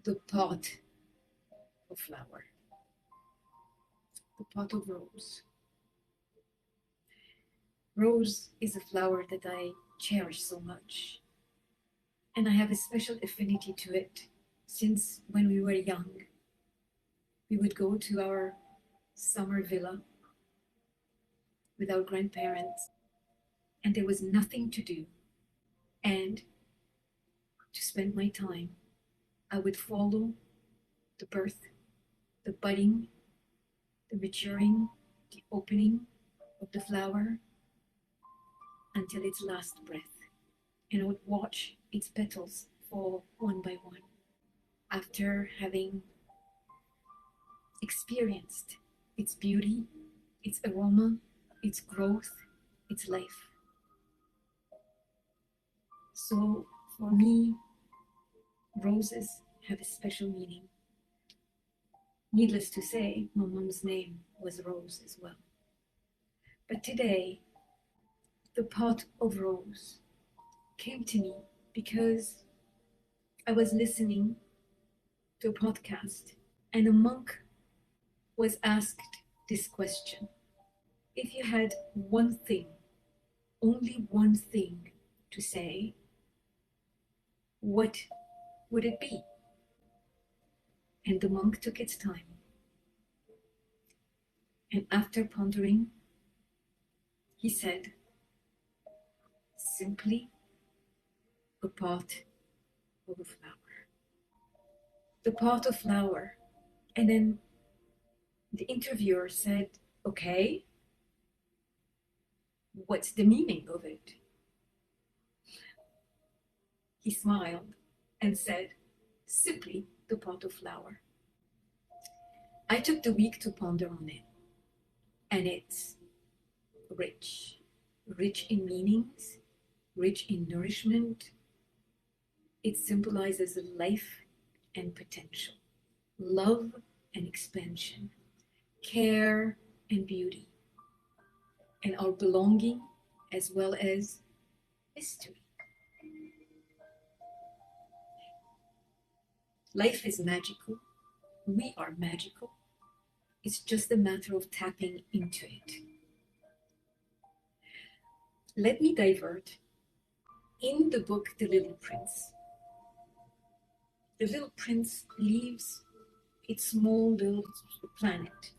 the pot of flower, the pot of rose. Rose is a flower that I cherish so much, and I have a special affinity to it since when we were young. We would go to our summer villa with our grandparents, and there was nothing to do. And to spend my time, I would follow the birth, the budding, the maturing, the opening of the flower until its last breath. And I would watch its petals fall one by one after having experienced its beauty, its aroma, its growth, its life. So for me, roses have a special meaning. Needless to say, my mom's name was Rose as well. But today, the pot of rose came to me because I was listening to a podcast and a monk was asked this question. If you had one thing, only one thing to say, what would it be? And the monk took its time. And after pondering, he said, simply a pot of a flower. The pot of flower. And then the interviewer said, okay, what's the meaning of it? He smiled and said, simply the pot of flower. I took the week to ponder on it, and it's rich in meanings, rich in nourishment. It symbolizes life and potential, love and expansion, care and beauty, and our belonging as well as mystery. Life is magical. We are magical. It's just a matter of tapping into it. Let me divert. In the book, The Little Prince, the little prince leaves its small little planet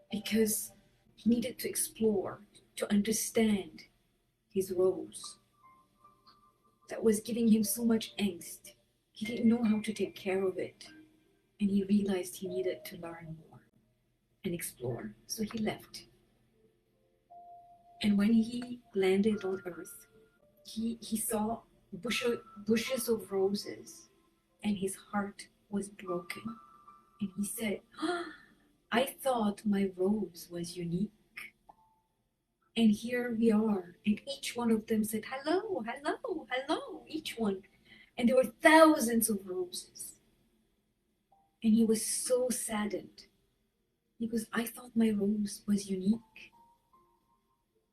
because he needed to explore, to understand his rose that was giving him so much angst. He didn't know how to take care of it, and he realized he needed to learn more and explore. So he left. And when he landed on Earth, he saw bushes of roses, and his heart was broken. And he said, I thought my rose was unique. And here we are. And each one of them said, hello, hello, hello, each one. And there were thousands of roses. And he was so saddened because I thought my rose was unique.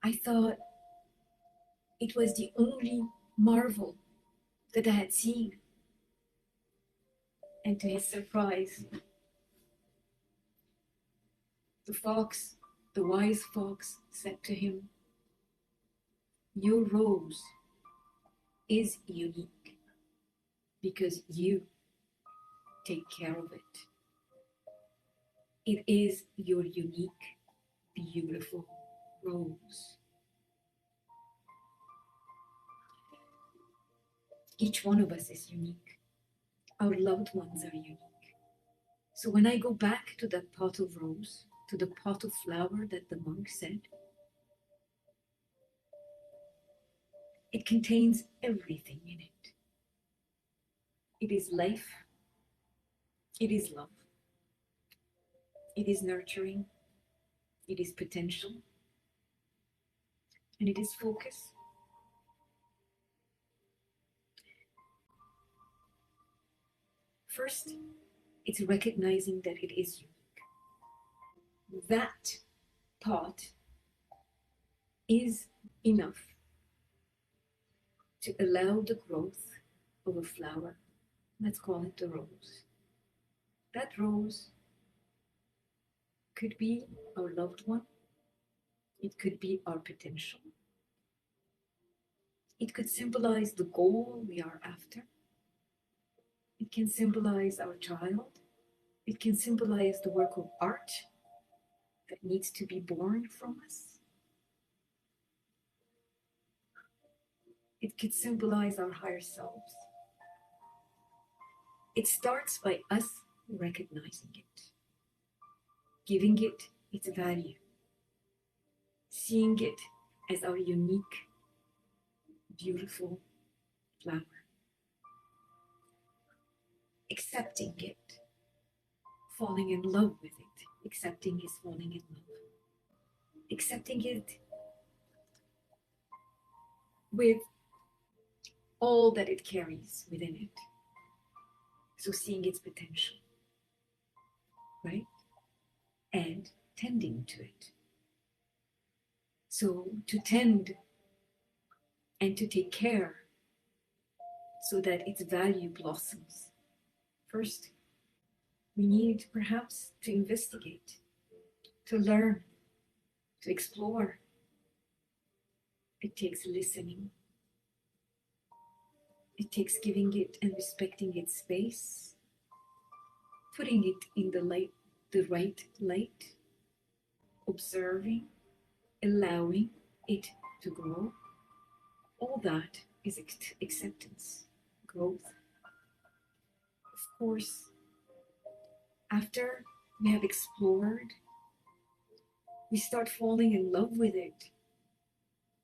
I thought it was the only marvel that I had seen. And to his surprise, the wise fox said to him, your rose is unique because you take care of it. It is your unique, beautiful rose. Each one of us is unique. Our loved ones are unique. So when I go back to that pot of rose, to the pot of flower that the monk said, it contains everything in it. It is life. It is love. It is nurturing. It is potential. And it is focus. First, it's recognizing that it is unique. That pot is enough to allow the growth of a flower Let's call it the rose. That rose could be our loved one. It could be our potential. It could symbolize the goal we are after. It can symbolize our child. It can symbolize the work of art that needs to be born from us. It could symbolize our higher selves. It starts by us recognizing it, giving it its value, seeing it as our unique, beautiful flower, accepting it, falling in love with it. Accepting is falling in love. Accepting it with all that it carries within it. So seeing its potential, right? And tending to it. So to tend and to take care so that its value blossoms. First, we need perhaps to investigate, to learn, to explore. It takes listening. It takes giving it and respecting its space, putting it in the right light, observing, allowing it to grow. All that is acceptance, growth. Of course, after we have explored, we start falling in love with it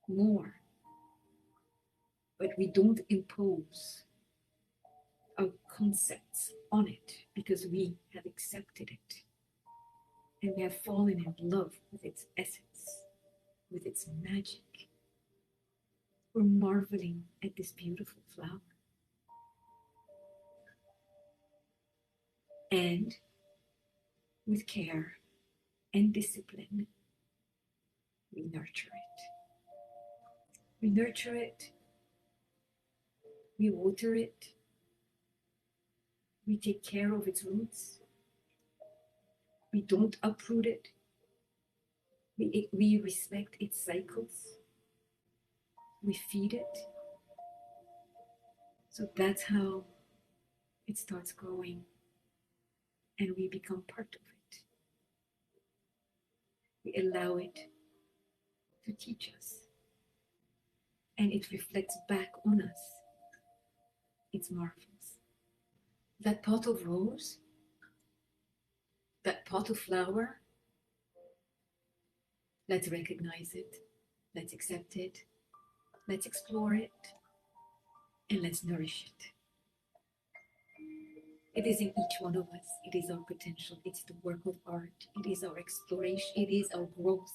more. But we don't impose our concepts on it because we have accepted it. And we have fallen in love with its essence, with its magic. We're marveling at this beautiful flower. And with care and discipline, we nurture it. We nurture it. We water it. We take care of its roots. We don't uproot it. We respect its cycles. We feed it. So that's how it starts growing. And we become part of it. We allow it to teach us. And it reflects back on us. It's marvelous. That pot of rose, that pot of flower, let's recognize it. Let's accept it. Let's explore it. And let's nourish it. It is in each one of us. It is our potential. It's the work of art. It is our exploration. It is our growth.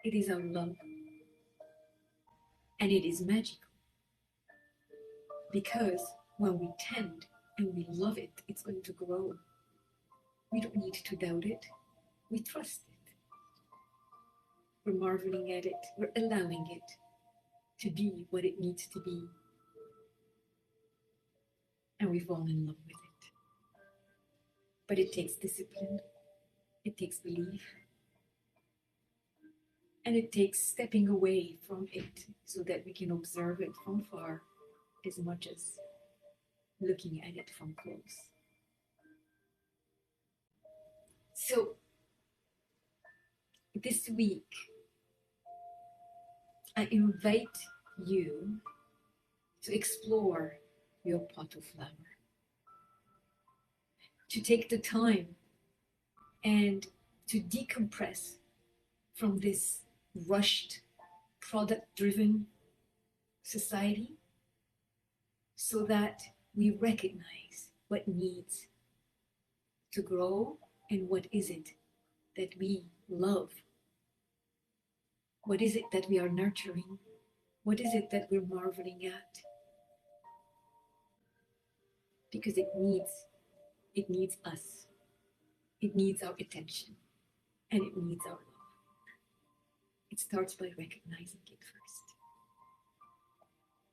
It is our love. And it is magical. Because when we tend and we love it, it's going to grow. We don't need to doubt it. We trust it. We're marveling at it. We're allowing it to be what it needs to be. And we fall in love with it. But it takes discipline. It takes belief. And it takes stepping away from it so that we can observe it from far as much as looking at it from close. So this week, I invite you to explore your pot of flower, to take the time and to decompress from this rushed, product-driven society so that we recognize what needs to grow and what is it that we love. What is it that we are nurturing? What is it that we're marveling at? Because it needs us. It needs our attention. And it needs our love. It starts by recognizing it first.